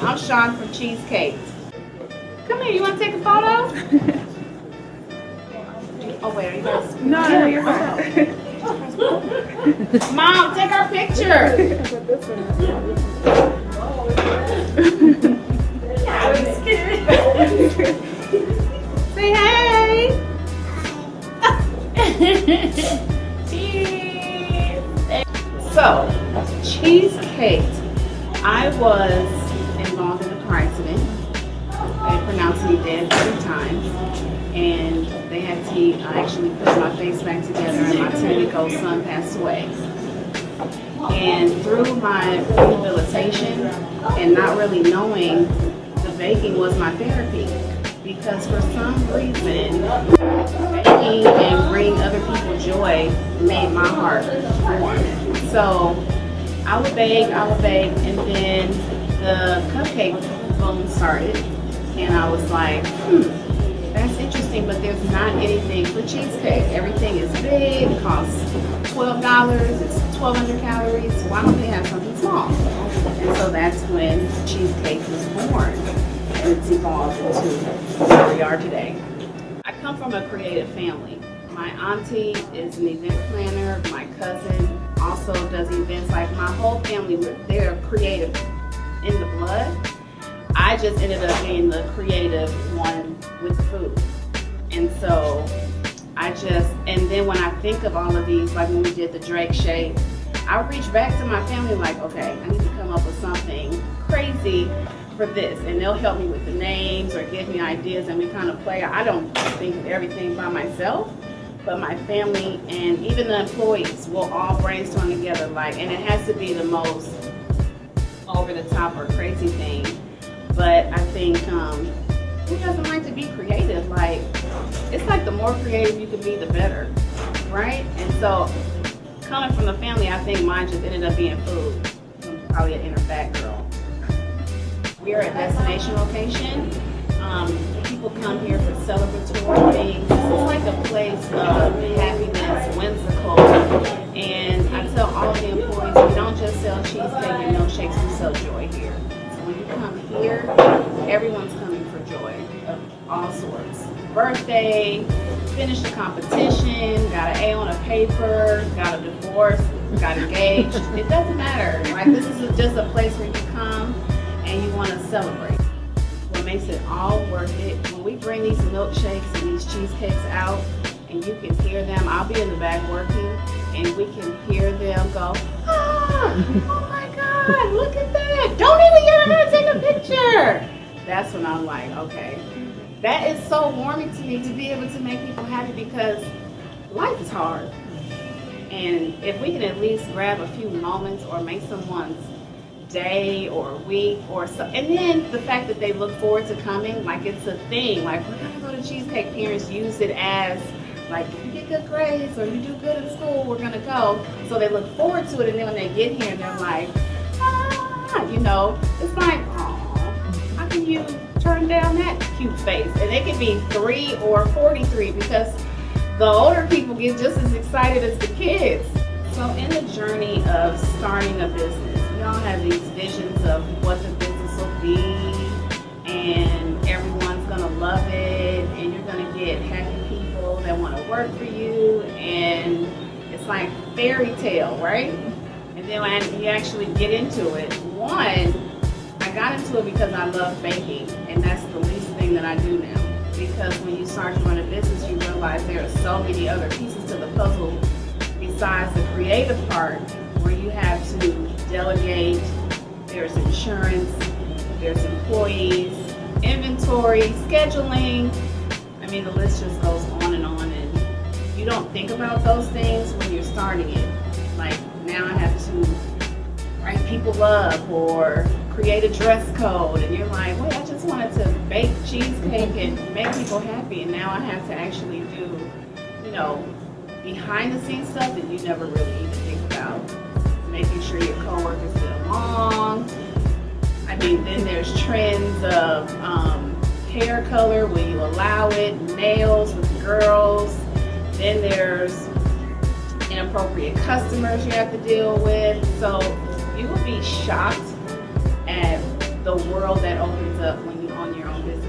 I'm Shawn from Cheesecake. Come here, you want to take a photo? Oh wait, are you guys? No, you're fine. Mom, take our picture. I'm just kidding. Say hey. Cheese. So, Cheesecake. I was involved in a car accident. They pronounced me dead 3 times. And they had to actually put my face back together, and my 10-week-old son passed away. And through my rehabilitation and not really knowing, the baking was my therapy, because for some reason baking and bringing other people joy made my heart warm. So I would bake, and then the cupcake boom started, and I was like, that's interesting, but there's not anything for cheesecake. Everything is big, it costs $12, it's 1,200 calories. Why don't they have something small? And so that's when Cheesecake was born, and it's evolved into where we are today. I come from a creative family. My auntie is an event planner. My cousin also does events. Like my whole family, they're creative in the blood. I just ended up being the creative one with food. And so and then when I think of all of these, like when we did the Drake shape, I reach back to my family like, okay, I need to come up with something crazy for this. And they'll help me with the names or give me ideas, and we kind of play. I don't think of everything by myself, but my family and even the employees will all brainstorm together, and it has to be the most over the top or crazy thing. But I think, who doesn't like to be creative? It's like the more creative you can be, the better, right? And so, coming from the family, I think mine just ended up being food. I'm probably an inner fat girl. We're a destination location. People come here for celebratory things. It's like a place of happiness, whimsical. And I tell all the employees, we don't just sell cheesecake and milkshakes, we sell joy here. When you come here, everyone's coming for joy of all sorts. Birthday, finished a competition, got an A on a paper, got a divorce, got engaged. It doesn't matter. This is just a place where you come and you want to celebrate. What makes it all worth it, when we bring these milkshakes and these cheesecakes out and you can hear them, I'll be in the back working, and we can hear them go, oh my God, look at that. Don't even get her to take a picture. That's when I'm like, okay. That is so warming to me, to be able to make people happy, because life is hard. And if we can at least grab a few moments or make someone's day or week or so, and then the fact that they look forward to coming, it's a thing. We're gonna go to Cheesecake. Parents use it as if you get good grades or you do good in school, we're gonna go. So they look forward to it, and then when they get here, they're like, it's like, oh, how can you turn down that cute face? And it can be 3 or 43, because the older people get just as excited as the kids. So in the journey of starting a business, we all have these visions of what the business will be, and everyone's gonna love it, and you're gonna get happy people that want to work for you, and it's like fairy tale, right? And then when you actually get into it, I got into it because I love baking, and that's the least thing that I do now. Because when you start to run a business, you realize there are so many other pieces to the puzzle besides the creative part, where you have to delegate. There's insurance, there's employees, inventory, scheduling. The list just goes on, and you don't think about those things when you're starting it. Now I have to write people up or create a dress code, and you're like, wait, I just wanted to bake cheesecake and make people happy, and now I have to actually do, behind the scenes stuff that you never really even think about. Making sure your coworkers get along. Then there's trends of hair color, will you allow it, nails with girls. Then there's inappropriate customers you have to deal with. So you will be shocked at the world that opens up when you own your own business.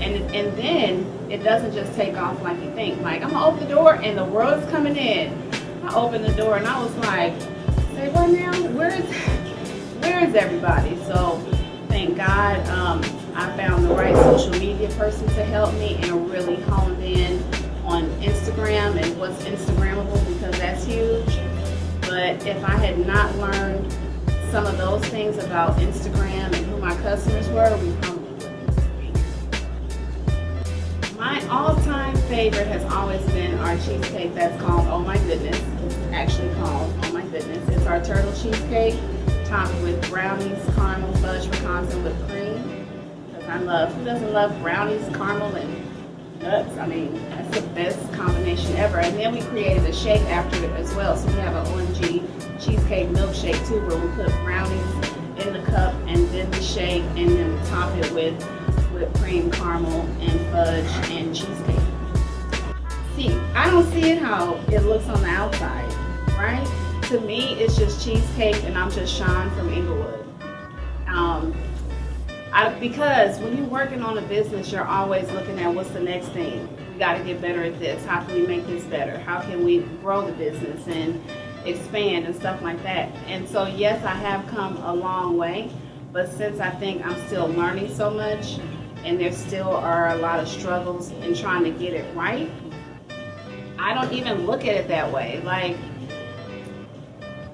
And then it doesn't just take off like you think. Like, I'm gonna open the door and the world is coming in. I opened the door and I was like, say what now? Where is everybody? So thank God I found the right social media person to help me and really honed in on Instagram and what's Instagrammable, because that's huge. But if I had not learned some of those things about Instagram and who my customers were, we probably wouldn't be here. My all-time favorite has always been our cheesecake that's called Oh My Goodness. It's actually called Oh My Goodness. It's our turtle cheesecake topped with brownies, caramel, fudge, pecan, whipped cream. Because who doesn't love brownies, caramel, and nuts? I mean, that's the best combination ever. And then we created a shake after it as well. So we have an OMG cheesecake milkshake too, where we put brownies in the cup and then the shake, and then we top it with whipped cream, caramel, and fudge and cheesecake. See, I don't see it how it looks on the outside, right? To me, it's just cheesecake, and I'm just Shawn from Inglewood. Because when you're working on a business, you're always looking at what's the next thing. We got to get better at this. How can we make this better? How can we grow the business and expand and stuff like that? And so, yes, I have come a long way, but since I think I'm still learning so much, and there still are a lot of struggles in trying to get it right, I don't even look at it that way. Like,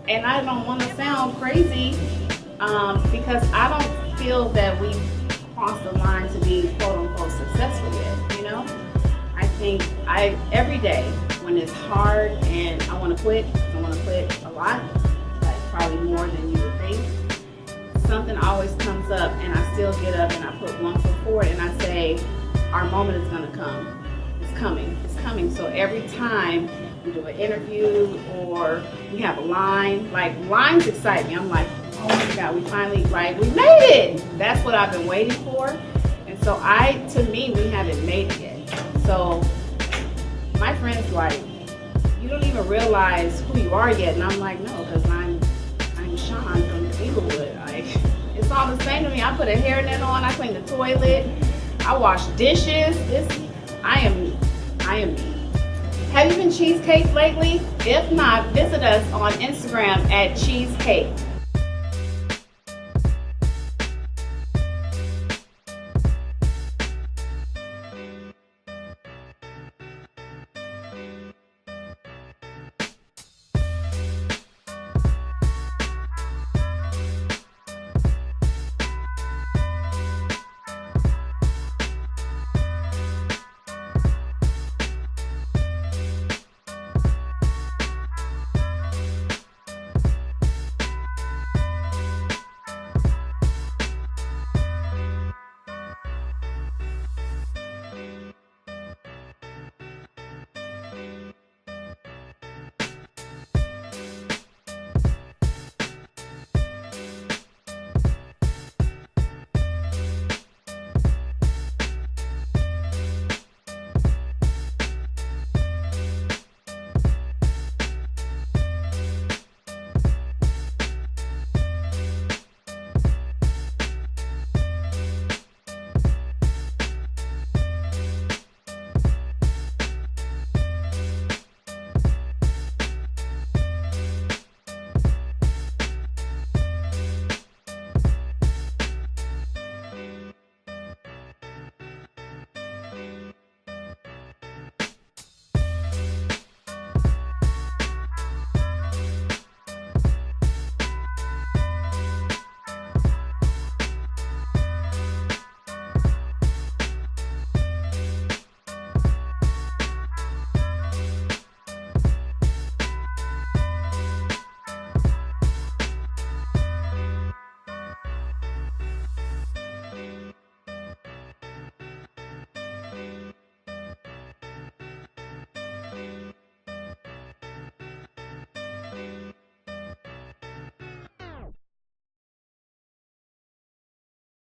and I don't want to sound crazy because I don't feel that we crossed the line to be quote unquote successful yet, you know? I think every day when it's hard and I want to quit a lot, like probably more than you would think, something always comes up and I still get up and I put one foot forward and I say, our moment is going to come. It's coming. So every time we do an interview or we have a line, like lines excite me. I'm like, oh my God, we finally, like, we made it. That's what I've been waiting for. And so to me, we haven't made it yet. So my friend's like, you don't even realize who you are yet. And I'm like, no, because I'm Shawn from Inglewood. Like, it's all the same to me. I put a hairnet on, I clean the toilet, I wash dishes. I am me. Have you been cheesecake lately? If not, visit us on Instagram at cheesecake.